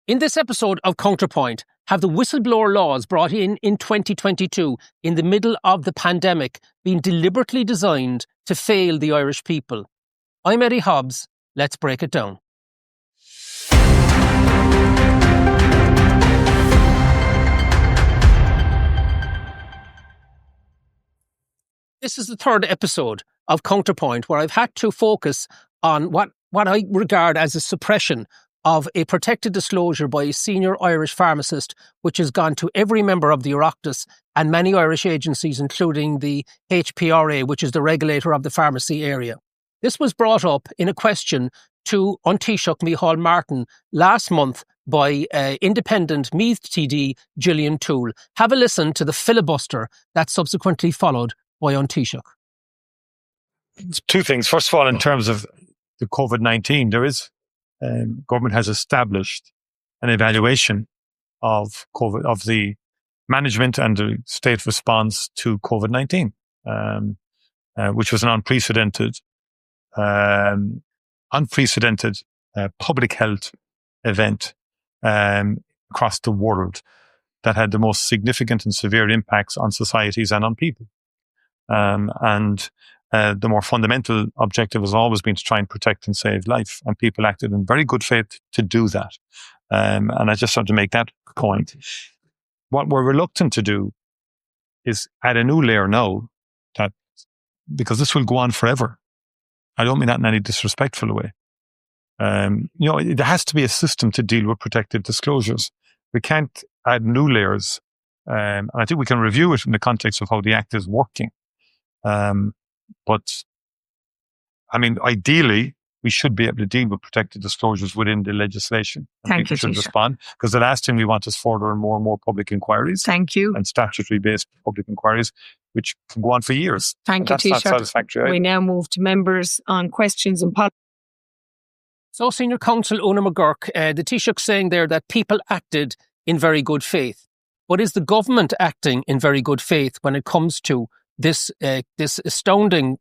In this episode of Counterpoint, have the whistleblower laws brought in 2022 in the middle of the pandemic been deliberately designed to fail the Irish people? I'm Eddie Hobbs. Let's break it down. This is the third episode of Counterpoint where I've had to focus on what I regard as a suppression of a protected disclosure by a senior Irish pharmacist, which has gone to every member of the Oireachtas and many Irish agencies, including the HPRA, which is the regulator of the pharmacy area. This was brought up in a question to Taoiseach Micheál Martin last month by independent Meath TD Gillian Toole. Have a listen to the filibuster that subsequently followed by Taoiseach. Two things. First of all, in terms of the COVID-19, there is government has established an evaluation of COVID, of the management and the state response to COVID-19, which was an unprecedented public health event across the world that had the most significant and severe impacts on societies and on people. The more fundamental objective has always been to try and protect and save life, and people acted in very good faith to do that. And I just want to make that point. What we're reluctant to do is add a new layer now, that because this will go on forever. I don't mean that in any disrespectful way. There has to be a system to deal with protected disclosures. We can't add new layers. And I think we can review it in the context of how the Act is working. But I mean, ideally, we should be able to deal with protected disclosures within the legislation. Thank you, should respond, because the last thing we want is further and more public inquiries. Thank you. And statutory-based public inquiries, which can go on for years. Thank you, Taoiseach. That's not satisfactory. We now move to members on questions and policy. So, Senior Counsel Una McGurk, the Taoiseach saying there that people acted in very good faith. But is the government acting in very good faith when it comes to this astounding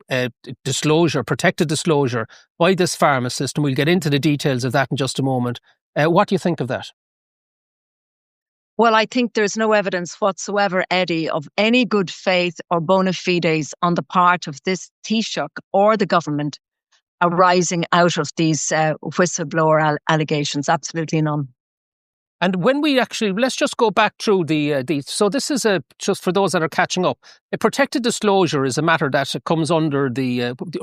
disclosure, protected disclosure by this pharmacist? And we'll get into the details of that in just a moment. What do you think of that? Well, I think there's no evidence whatsoever, Eddie, of any good faith or bona fides on the part of this Taoiseach or the government arising out of these whistleblower allegations. Absolutely none. And when we actually, let's just go back through so this is just for those that are catching up, a protected disclosure is a matter that comes under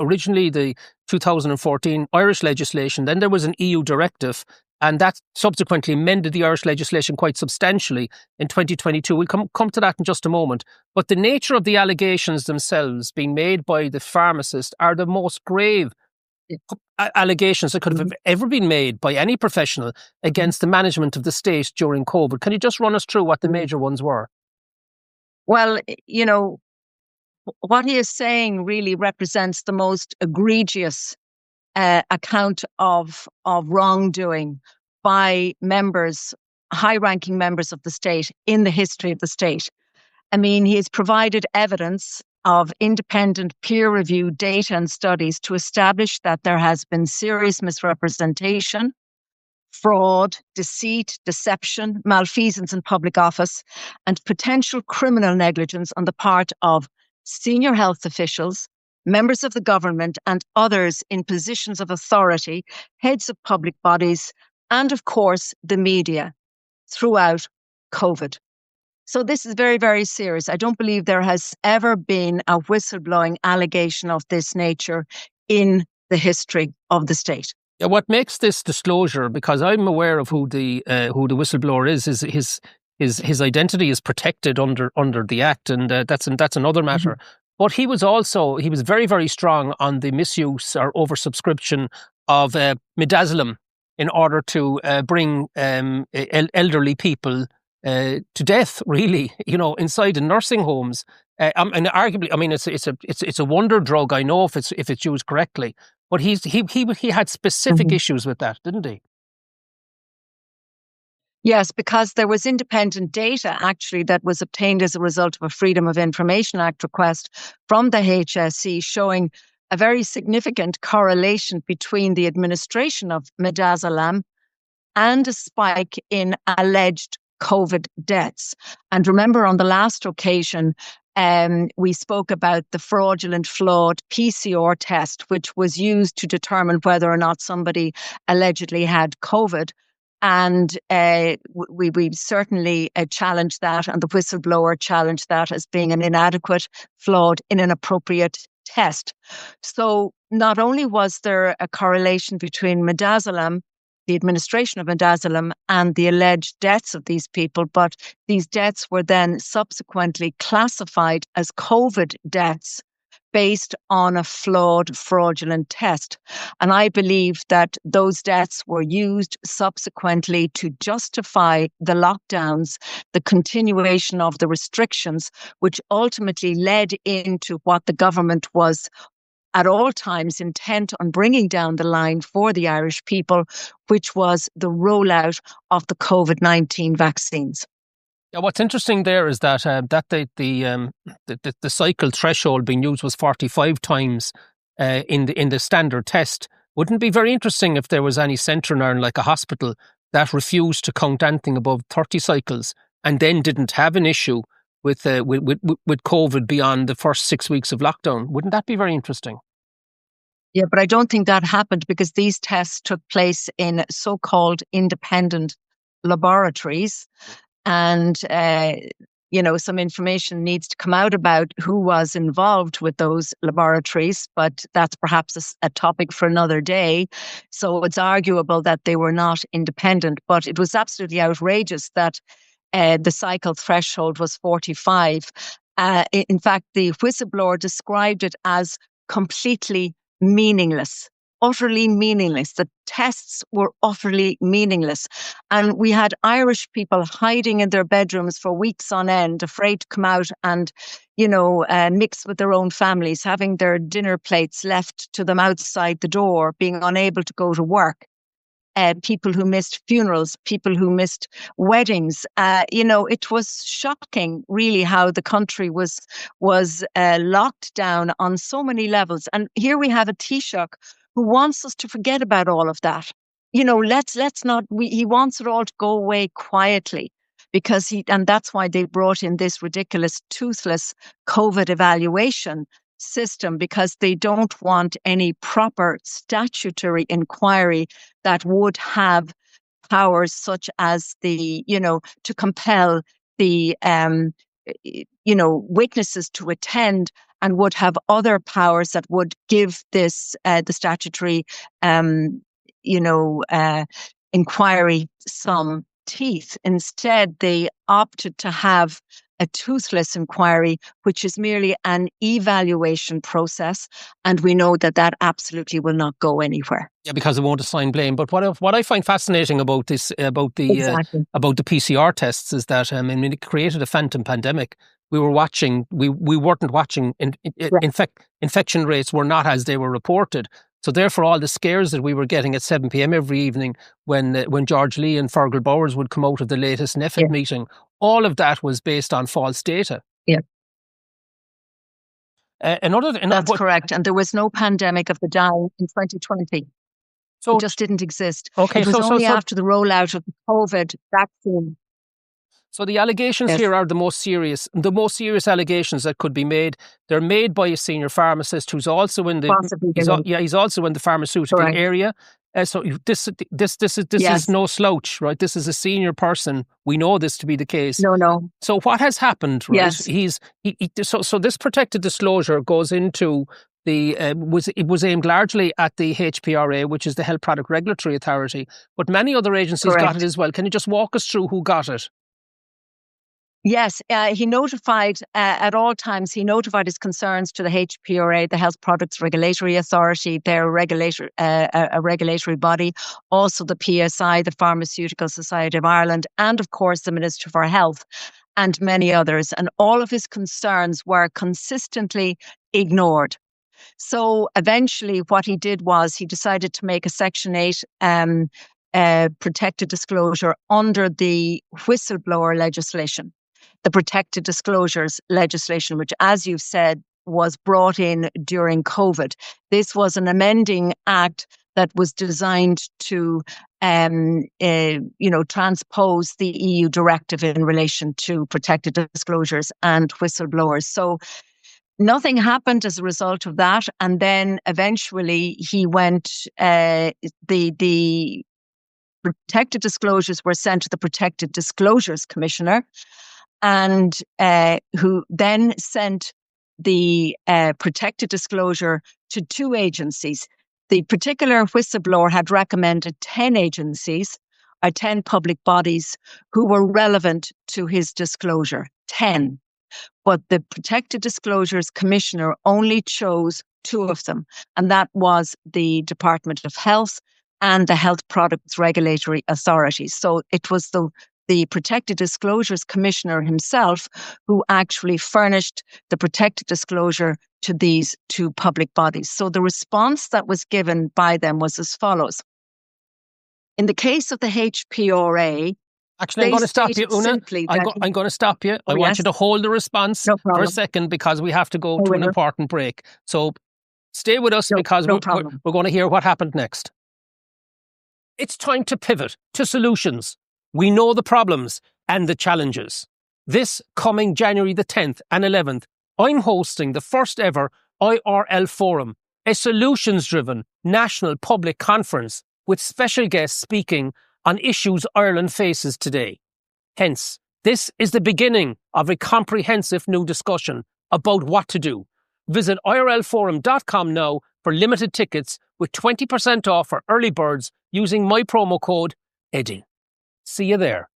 originally the 2014 Irish legislation. Then there was an EU directive, and that subsequently amended the Irish legislation quite substantially in 2022. We'll come to that in just a moment. But the nature of the allegations themselves being made by the pharmacist are the most grave allegations that could have ever been made by any professional against the management of the state during COVID. Can you just run us through what the major ones were? Well, what he is saying really represents the most egregious account of wrongdoing by high-ranking members of the state in the history of the state. I mean, he has provided evidence of independent peer-reviewed data and studies to establish that there has been serious misrepresentation, fraud, deceit, deception, malfeasance in public office, and potential criminal negligence on the part of senior health officials, members of the government, and others in positions of authority, heads of public bodies, and of course, the media throughout COVID. So this is very, very serious. I don't believe there has ever been a whistleblowing allegation of this nature in the history of the state. Yeah, what makes this disclosure, because I'm aware of who the whistleblower is his identity is protected under the Act, and that's another matter. Mm-hmm. But he was very, very strong on the misuse or oversubscription of midazolam in order to bring elderly people to death, really, inside the nursing homes. And arguably, I mean, it's a wonder drug. I know if it's used correctly, but he had specific issues with that, didn't he? Yes, because there was independent data actually that was obtained as a result of a Freedom of Information Act request from the HSE showing a very significant correlation between the administration of midazolam and a spike in alleged COVID deaths. And remember, on the last occasion, we spoke about the fraudulent, flawed PCR test, which was used to determine whether or not somebody allegedly had COVID. And we certainly challenged that, and the whistleblower challenged that as being an inadequate, flawed, inappropriate test. So not only was there a correlation between midazolam, the administration of midazolam, and the alleged deaths of these people, but these deaths were then subsequently classified as COVID deaths based on a flawed, fraudulent test. And I believe that those deaths were used subsequently to justify the lockdowns, the continuation of the restrictions, which ultimately led into what the government was at all times intent on bringing down the line for the Irish people, which was the rollout of the COVID-19 vaccines. Yeah, what's interesting there is that the cycle threshold being used was 45 times in the standard test. Wouldn't it be very interesting if there was any centre in Ireland, like a hospital, that refused to count anything above 30 cycles and then didn't have an issue with COVID beyond the first 6 weeks of lockdown? Wouldn't that be very interesting? Yeah, but I don't think that happened, because these tests took place in so-called independent laboratories. And, some information needs to come out about who was involved with those laboratories, but that's perhaps a topic for another day. So it's arguable that they were not independent, but it was absolutely outrageous that the cycle threshold was 45. In fact, the whistleblower described it as completely meaningless. Utterly meaningless. The tests were utterly meaningless. And we had Irish people hiding in their bedrooms for weeks on end, afraid to come out and, mix with their own families, having their dinner plates left to them outside the door, being unable to go to work. People who missed funerals, people who missed weddings. It was shocking, really, how the country was locked down on so many levels. And here we have a Taoiseach who wants us to forget about all of that. Let's not. He wants it all to go away quietly, because and that's why they brought in this ridiculous toothless COVID evaluation system, because they don't want any proper statutory inquiry that would have powers such as to compel the witnesses to attend, and would have other powers that would give this the statutory inquiry some teeth. Instead, they opted to have a toothless inquiry, which is merely an evaluation process, and we know that absolutely will not go anywhere. Yeah, because it won't assign blame. But what I find fascinating about this, about the PCR tests, is that it created a phantom pandemic. We weren't watching. Infection rates were not as they were reported. So therefore, all the scares that we were getting at 7 p.m. every evening when George Lee and Fergal Bowers would come out of the latest NEFID meeting, all of that was based on false data. Yeah. That's correct. And there was no pandemic of the dying in 2020. So it just didn't exist. Okay, it was only after the rollout of the COVID vaccine. So the allegations here are the most serious allegations that could be made. They're made by a senior pharmacist who's also in the he's also in the pharmaceutical area. So this is no slouch, right? This is a senior person. We know this to be the case. No. So what has happened, right? Yes. So this protected disclosure goes into it was aimed largely at the HPRA, which is the Health Product Regulatory Authority, but many other agencies got it as well. Can you just walk us through who got it? Yes, he notified at all times. He notified his concerns to the HPRA, the Health Products Regulatory Authority, their a regulatory body, also the PSI, the Pharmaceutical Society of Ireland, and of course the Minister for Health, and many others. And all of his concerns were consistently ignored. So eventually, what he did was he decided to make a Section 8 protected disclosure under the whistleblower legislation. The protected disclosures legislation, which, as you've said, was brought in during COVID. This was an amending act that was designed to transpose the EU directive in relation to protected disclosures and whistleblowers. So nothing happened as a result of that. And then eventually he went, the protected disclosures were sent to the Protected Disclosures Commissioner, and who then sent the protected disclosure to 2 agencies. The particular whistleblower had recommended 10 agencies or 10 public bodies who were relevant to his disclosure, 10. But the Protected Disclosures Commissioner only chose 2 of them, and that was the Department of Health and the Health Products Regulatory Authorities. So it was the Protected Disclosures Commissioner himself who actually furnished the protected disclosure to these 2 public bodies. So the response that was given by them was as follows. In the case of the HPRA, actually, I'm going to stop you, Una. I'm going to stop you. I want you to hold the response for a second because we have to go to an important break. So stay with us because we're going to hear what happened next. It's time to pivot to solutions. We know the problems and the challenges. This coming January the 10th and 11th, I'm hosting the first ever IRL Forum, a solutions-driven national public conference with special guests speaking on issues Ireland faces today. Hence, this is the beginning of a comprehensive new discussion about what to do. Visit irlforum.com now for limited tickets with 20% off for early birds using my promo code EDDIE. See you there.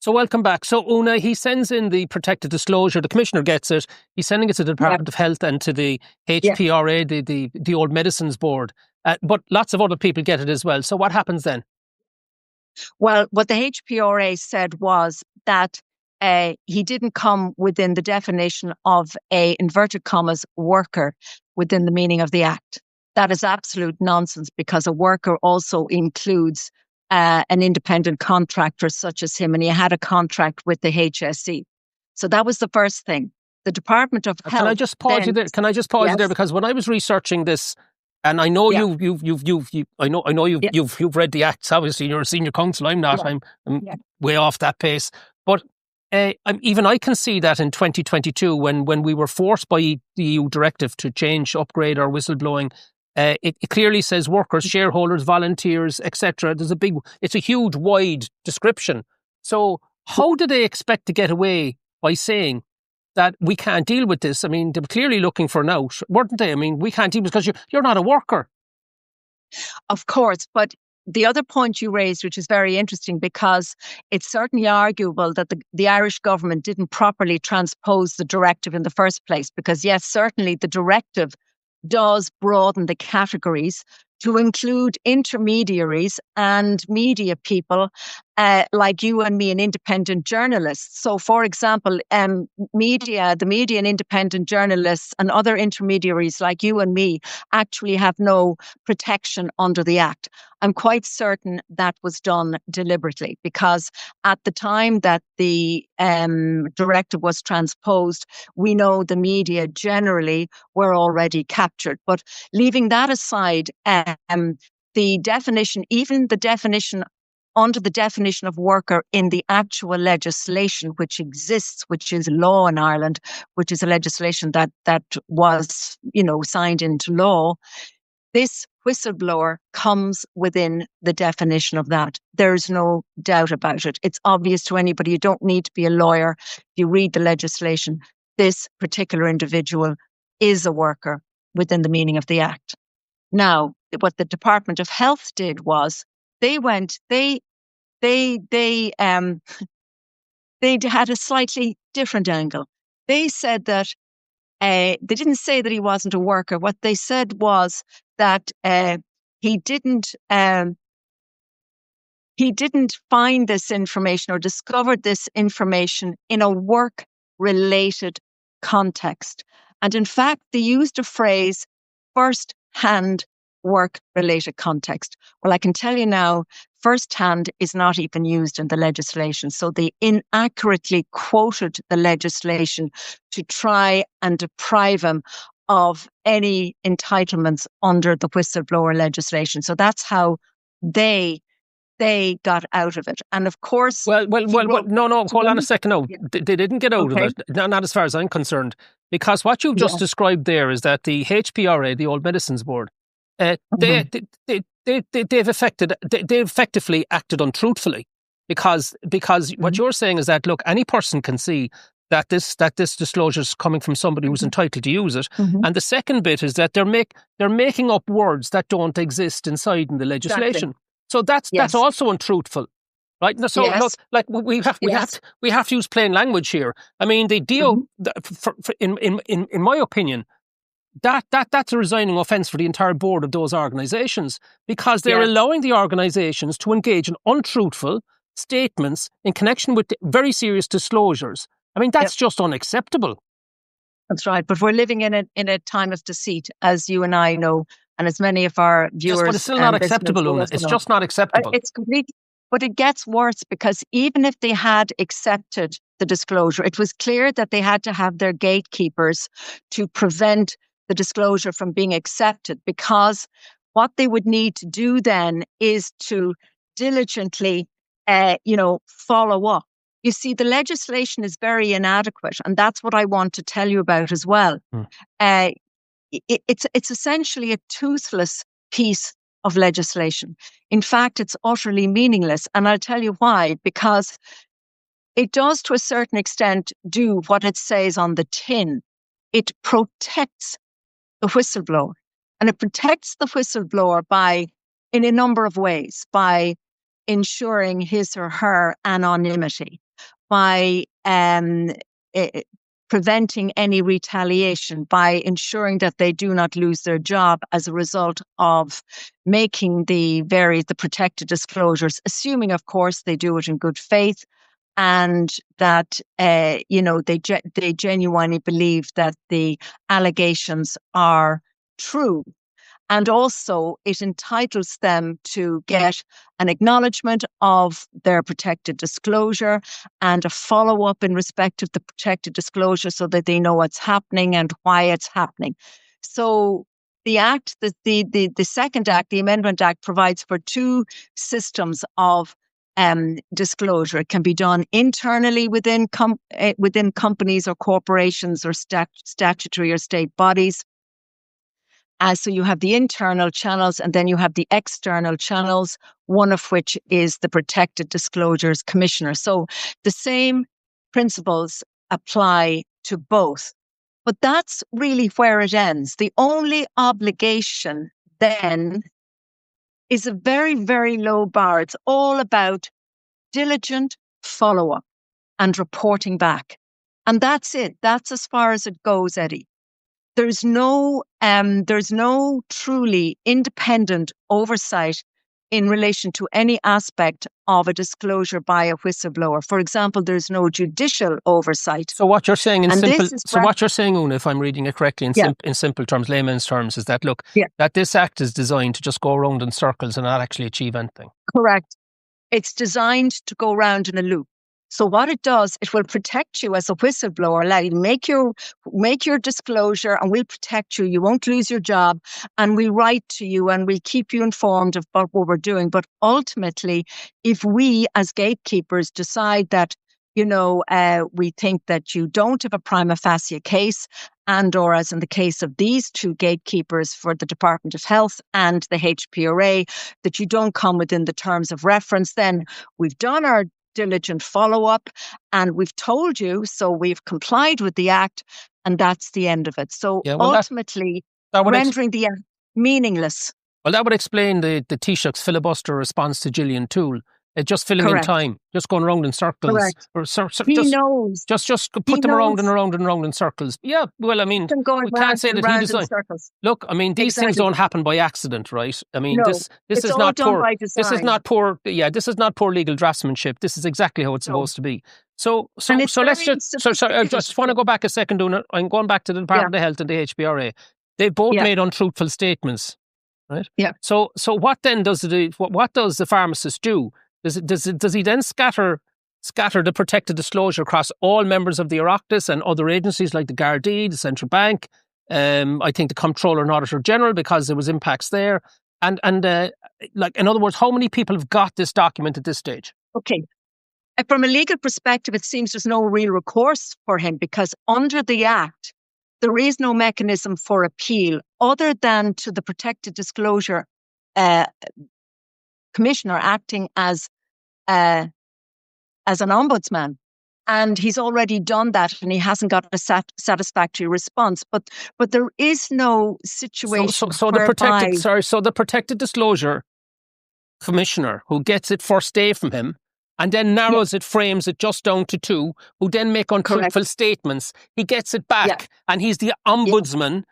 So welcome back. So Una, he sends in the protected disclosure. The Commissioner gets it. He's sending it to the Department of Health and to the HPRA, the Old Medicines Board. But lots of other people get it as well. So what happens then? Well, what the HPRA said was that he didn't come within the definition of a, inverted commas, worker within the meaning of the Act. That is absolute nonsense because a worker also includes an independent contractor such as him, and he had a contract with the HSE. So that was the first thing. The Department of Health. Can I just pause you there? Can I just pause you there? Because when I was researching this, and I know you've read the acts. Obviously, you're a senior counsel. I'm not. I'm way off that pace. But even I can see that in 2022, when we were forced by the EU directive to change, upgrade our whistleblowing, it clearly says workers, shareholders, volunteers, etc. It's a huge, wide description. So how do they expect to get away by saying that we can't deal with this? I mean, they were clearly looking for an out, weren't they? I mean, we can't deal because you're not a worker. Of course, but the other point you raised, which is very interesting, because it's certainly arguable that the Irish government didn't properly transpose the directive in the first place, because yes, certainly the directive does broaden the categories to include intermediaries and media people like you and me and independent journalists. So, for example, the media and independent journalists and other intermediaries like you and me actually have no protection under the Act. I'm quite certain that was done deliberately because at the time that the directive was transposed, we know the media generally were already captured. But leaving that aside, the definition, even the definition under the definition of worker in the actual legislation which exists, which is law in Ireland, which is a legislation that was, signed into law, this whistleblower comes within the definition of that. There's no doubt about it. It's obvious to anybody. You don't need to be a lawyer. If you read the legislation, this particular individual is a worker within the meaning of the Act. Now, what the Department of Health did was they had a slightly different angle. They said that they didn't say that he wasn't a worker. What they said was that he didn't find this information or discovered this information in a work-related context. And in fact, they used a phrase, first-hand work-related context. Well, I can tell you now, first-hand is not even used in the legislation. So they inaccurately quoted the legislation to try and deprive him of any entitlements under the whistleblower legislation. So that's how they got out of it. And of course... No, hold on a second. No, they didn't get out of it, not as far as I'm concerned. Because what you've just described there is that the HPRA, the Old Medicines Board, they've effectively acted untruthfully. Because what you're saying is that, look, any person can see that this disclosure is coming from somebody who's entitled to use it. And the second bit is that they're making up words that don't exist inside in the legislation. Exactly. So that's also untruthful, right? So look, like we have to use plain language here. I mean, the deal, in my opinion, that's a resigning offence for the entire board of those organisations, because they're allowing the organisations to engage in untruthful statements in connection with very serious disclosures. I mean, that's just unacceptable. That's right. But we're living in a time of deceit, as you and I know, and as many of our viewers. Yes, but it's still not acceptable, Una. It's just not acceptable. It's complete. But it gets worse, because even if they had accepted the disclosure, it was clear that they had to have their gatekeepers to prevent the disclosure from being accepted, because what they would need to do then is to diligently follow up. You see, the legislation is very inadequate, and that's what I want to tell you about as well. It's essentially a toothless piece of legislation. In fact, it's utterly meaningless, and I'll tell you why. Because it does, to a certain extent, do what it says on the tin. It protects the whistleblower, and it protects the whistleblower in a number of ways, by ensuring his or her anonymity, by preventing any retaliation, by ensuring that they do not lose their job as a result of making the protected disclosures, assuming, of course, they do it in good faith, and that they genuinely believe that the allegations are true. And also, it entitles them to get an acknowledgement of their protected disclosure and a follow-up in respect of the protected disclosure, so that they know what's happening and why it's happening. So the Act, the second Act, the Amendment Act, provides for two systems of disclosure. It can be done internally within companies or corporations or statutory or state bodies. So you have the internal channels, and then you have the external channels, one of which is the Protected Disclosures Commissioner. So the same principles apply to both. But that's really where it ends. The only obligation then is a very, very low bar. It's all about diligent follow-up and reporting back. And that's it. That's as far as it goes, Eddie. There's no truly independent oversight in relation to any aspect of a disclosure by a whistleblower. For example, there's no judicial oversight. So what you're saying what you're saying, Una, if I'm reading it correctly in simple terms, layman's terms, is that that this act is designed to just go around in circles and not actually achieve anything. Correct. It's designed to go around in a loop. So what it does, it will protect you as a whistleblower, allow you to make your disclosure, and we'll protect you. You won't lose your job, and we'll write to you, and we'll keep you informed of what we're doing. But ultimately, if we as gatekeepers decide that, we think that you don't have a prima facie case, and or as in the case of these two gatekeepers for the Department of Health and the HPRA, that you don't come within the terms of reference, then we've done our diligent follow-up, and we've told you, so we've complied with the Act, and that's the end of it. So ultimately, rendering the Act meaningless. Well, that would explain the Taoiseach's filibuster response to Gillian Toole. Just filling in time, just going around in circles. Correct. He knows. Just put them around and around and around in circles. Yeah, well, I mean, we can't say that he designed. Look, I mean, these things don't happen by accident, right? I mean, this is not poor. This is not poor. Yeah, this is not poor legal draftsmanship. This is exactly how it's supposed to be. So let's just. I just want to go back a second, Una. I'm going back to the Department of Health and the HPRA. They both made untruthful statements, right? Yeah. So what then does the pharmacist do? Does he then scatter the protected disclosure across all members of the Oireachtas and other agencies like the Gardaí, the Central Bank, I think the Comptroller and Auditor General, because there was impacts there. And like, in other words, how many people have got this document at this stage? Okay. From a legal perspective, it seems there's no real recourse for him, because under the Act, there is no mechanism for appeal other than to the Protected Disclosure Commissioner acting as an ombudsman. And he's already done that, and he hasn't got a satisfactory response. But there is no situation so whereby... the Protected Disclosure Commissioner, who gets it first day from him, and then narrows it, frames it just down to 2, who then make untruthful statements. He gets it back, and he's the ombudsman,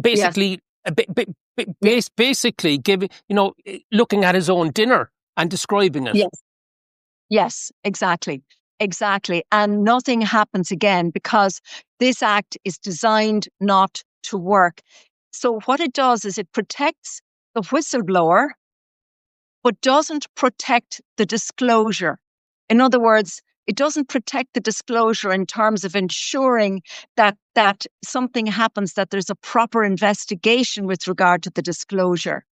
basically giving, looking at his own dinner and describing it. Yes, exactly. And nothing happens again, because this Act is designed not to work. So what it does is it protects the whistleblower, but doesn't protect the disclosure. In other words, it doesn't protect the disclosure in terms of ensuring that something happens, that there's a proper investigation with regard to the disclosure,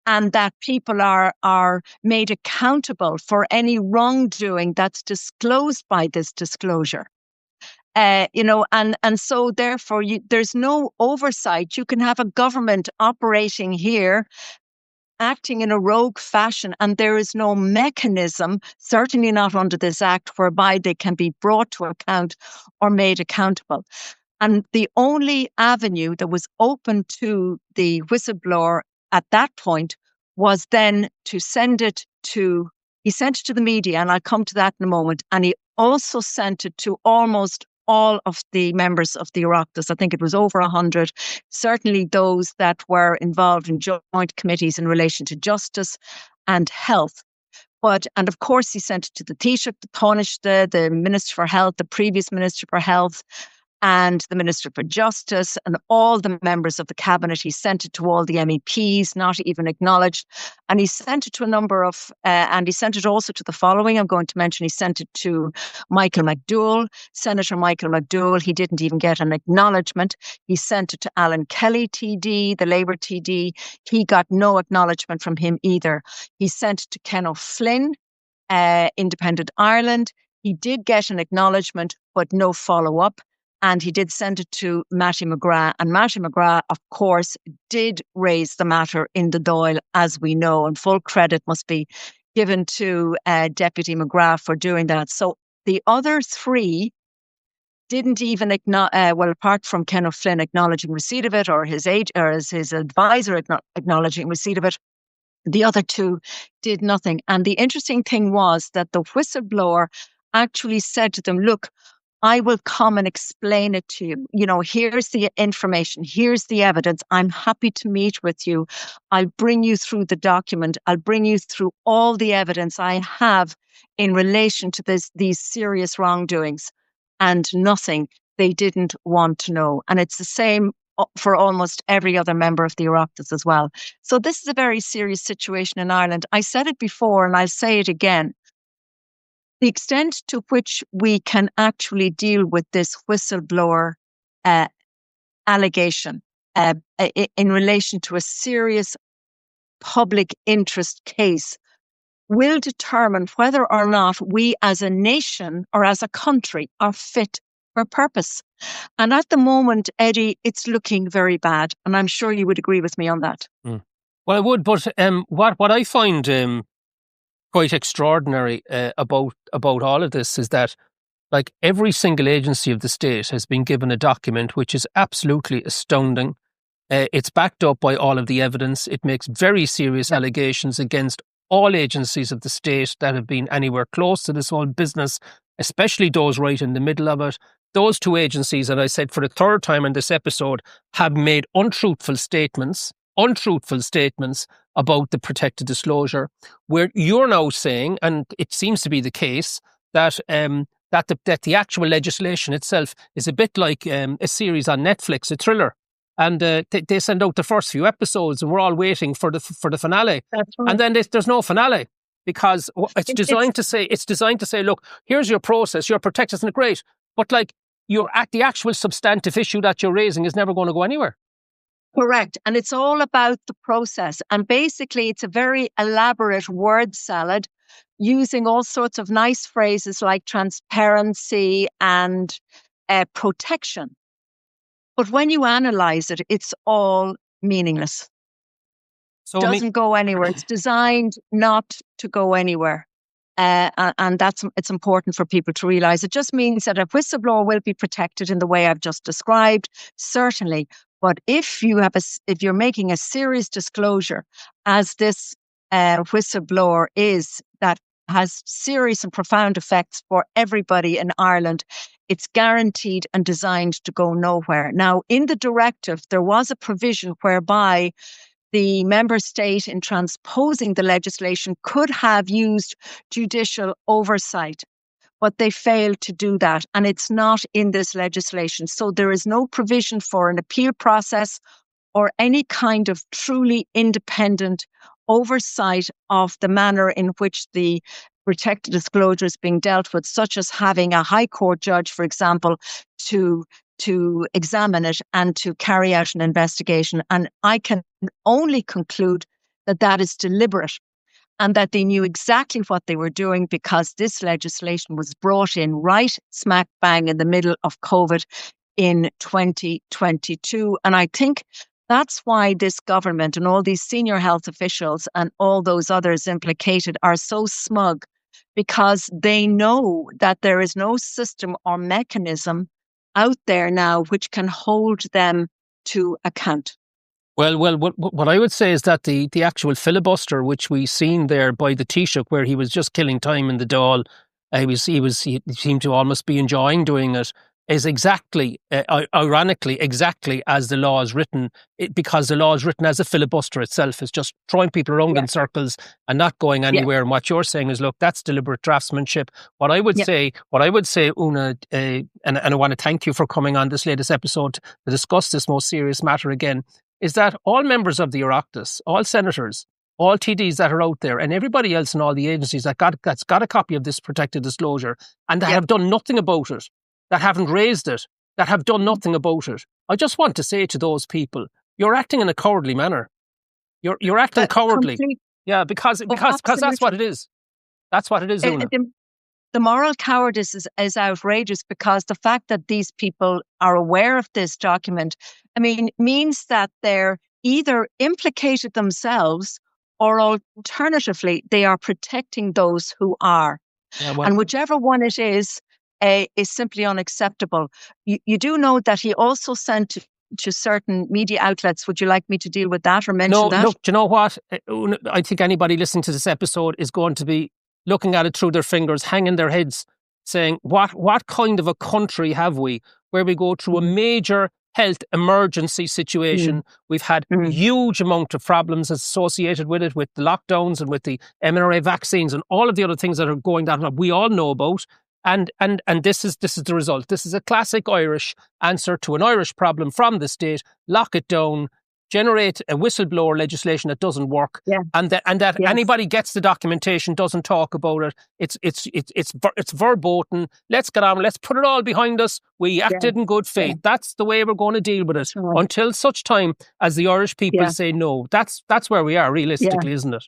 and that people are made accountable for any wrongdoing that's disclosed by this disclosure. And so therefore there's no oversight. You can have a government operating here, acting in a rogue fashion, and there is no mechanism, certainly not under this Act, whereby they can be brought to account or made accountable. And the only avenue that was open to the whistleblower at that point was then to send it to the media, and I'll come to that in a moment, and he also sent it to almost all of the members of the Oireachtas. I think it was over 100, certainly those that were involved in joint committees in relation to justice and health. And of course, he sent it to the Taoiseach, the Taoiseach, the Minister for Health, the previous Minister for Health, and the Minister for Justice, and all the members of the Cabinet. He sent it to all the MEPs, not even acknowledged. And he sent it to a number of, and he sent it also to the following I'm going to mention. He sent it to Michael McDowell, Senator Michael McDowell. He didn't even get an acknowledgement. He sent it to Alan Kelly, TD, the Labour TD. He got no acknowledgement from him either. He sent it to Ken O'Flynn, Independent Ireland. He did get an acknowledgement, but no follow-up. And he did send it to Mattie McGrath. And Mattie McGrath, of course, did raise the matter in the Dáil, as we know. And full credit must be given to Deputy McGrath for doing that. So the other 3 didn't even apart from Ken O'Flynn acknowledging receipt of it, or his advisor acknowledging receipt of it, the other 2 did nothing. And the interesting thing was that the whistleblower actually said to them, look, I will come and explain it to you. Here's the information. Here's the evidence. I'm happy to meet with you. I'll bring you through the document. I'll bring you through all the evidence I have in relation to these serious wrongdoings. And nothing. They didn't want to know. And it's the same for almost every other member of the Oireachtas as well. So this is a very serious situation in Ireland. I said it before, and I'll say it again. The extent to which we can actually deal with this whistleblower allegation in relation to a serious public interest case will determine whether or not we as a nation or as a country are fit for purpose. And at the moment, Eddie, it's looking very bad. And I'm sure you would agree with me on that. Well, I would, but what I find quite extraordinary about all of this is that, like, every single agency of the state has been given a document which is absolutely astounding. It's backed up by all of the evidence. It makes very serious allegations against all agencies of the state that have been anywhere close to this whole business, especially those right in the middle of it. Those 2 agencies, and I said for the 3rd time in this episode, have made untruthful statements about the protected disclosure, where you're now saying, and it seems to be the case, that the actual legislation itself is a bit like a series on Netflix, a thriller, and they send out the first few episodes, and we're all waiting for the finale. That's right. And then there's no finale, because it's designed to say, look, here's your process, you're protected, isn't it great? But like, you're at the actual substantive issue that you're raising is never going to go anywhere. Correct. And it's all about the process. And basically, it's a very elaborate word salad using all sorts of nice phrases like transparency and protection. But when you analyze it, it's all meaningless. So doesn't go anywhere. It's designed not to go anywhere. And it's important for people to realize. It just means that a whistleblower will be protected in the way I've just described, certainly. But if you're making a serious disclosure, as this whistleblower is, that has serious and profound effects for everybody in Ireland, it's guaranteed and designed to go nowhere. Now, in the directive, there was a provision whereby the member state, in transposing the legislation, could have used judicial oversight, but they failed to do that. And it's not in this legislation. So there is no provision for an appeal process or any kind of truly independent oversight of the manner in which the protected disclosure is being dealt with, such as having a high court judge, for example, to examine it and to carry out an investigation. And I can only conclude that that is deliberate and that they knew exactly what they were doing, because this legislation was brought in right smack bang in the middle of COVID in 2022. And I think that's why this government and all these senior health officials and all those others implicated are so smug, because they know that there is no system or mechanism out there now which can hold them to account. Well, what I would say is that the actual filibuster, which we seen there by the Taoiseach, where he was just killing time in the Dáil, he seemed to almost be enjoying doing it, is exactly, ironically, exactly as the law is written, because the law is wrten as a filibuster itself. It's just throwing people around in circles and not going anywhere. And what you're saying is, look, that's deliberate draftsmanship. What I would say, Una, and I want to thank you for coming on this latest episode to discuss this most serious matter again, is that all members of the Oireachtas, all senators, all TDs that are out there, and everybody else in all the agencies that's got a copy of this protected disclosure and that have done nothing about it, that haven't raised it, that have done nothing about it, I just want to say to those people, you're acting in a cowardly manner. You're acting cowardly. Yeah, because that's what it is. That's what it is, Una. The moral cowardice is outrageous, because the fact that these people are aware of this document, means that they're either implicated themselves or alternatively, they are protecting those who are. And whichever one it is simply unacceptable. You do know that he also sent to certain media outlets. Would you like me to deal with that or mention that? No, do you know what? I think anybody listening to this episode is going to be looking at it through their fingers, hanging their heads, saying, what kind of a country have we where we go through a major health emergency situation? We've had huge amount of problems associated with it, with the lockdowns and with the mRNA vaccines and all of the other things that are going down that we all know about. And this is the result. This is a classic Irish answer to an Irish problem from the state. Lock it down, generate a whistleblower legislation that doesn't work, and that anybody gets the documentation, doesn't talk about it. It's verboten. Let's get on. Let's put it all behind us. We acted in good faith. That's the way we're going to deal with it until such time as the Irish people say no. That's where we are realistically, isn't it?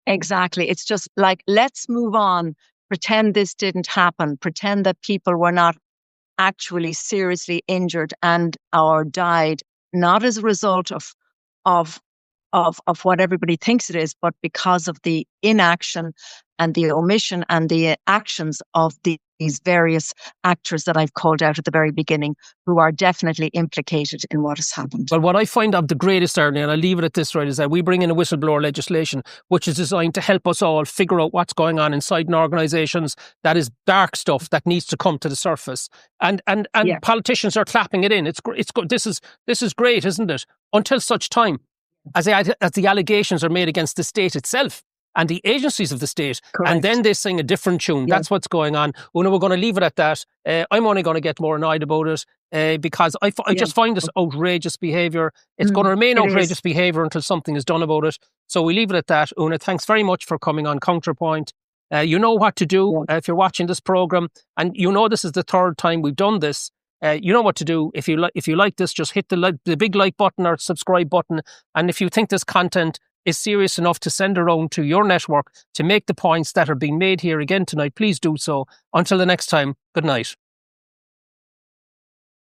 Exactly. It's just like, let's move on. Pretend this didn't happen. Pretend that people were not actually seriously injured or died, not as a result of what everybody thinks it is, but because of the inaction and the omission and the actions of these various actors that I've called out at the very beginning, who are definitely implicated in what has happened. Well, what I find of the greatest irony, and I'll leave it at this, right, is that we bring in a whistleblower legislation which is designed to help us all figure out what's going on inside an organisations. That is dark stuff that needs to come to the surface, and politicians are clapping it in. It's this is great, isn't it? Until such time as the allegations are made against the state itself and the agencies of the state. Correct. And then they sing a different tune. Yeah. That's what's going on. Una, we're going to leave it at that. I'm only going to get more annoyed about it because I just find this outrageous behaviour. It's going to remain outrageous behaviour until something is done about it. So we leave it at that. Una, thanks very much for coming on Counterpoint. You know what to do if you're watching this program, and you know this is the third time we've done this. You know what to do. If you like this, just hit the big like button or subscribe button. And if you think this content is serious enough to send around to your network to make the points that are being made here again tonight, please do so. Until the next time, good night.